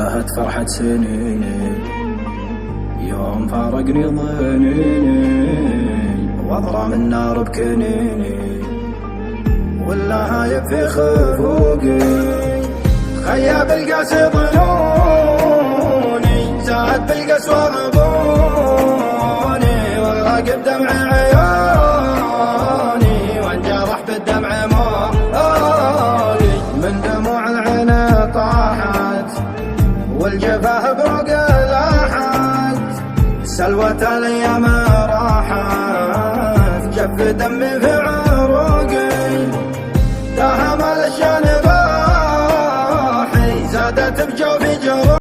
انتهت فرحة سنيني يوم فارقني ضنيني، واضرم النار بكنيني واللهايب في خفوقي، خياب القاسي ظنوني، زاد بالقسوة غبوني، والراقب دمع عيوني، وانجرح بالدمع موالي، من دموع العين طاحت والجفاه بروق لاحت، سلوة الايام راحت، جف دمي في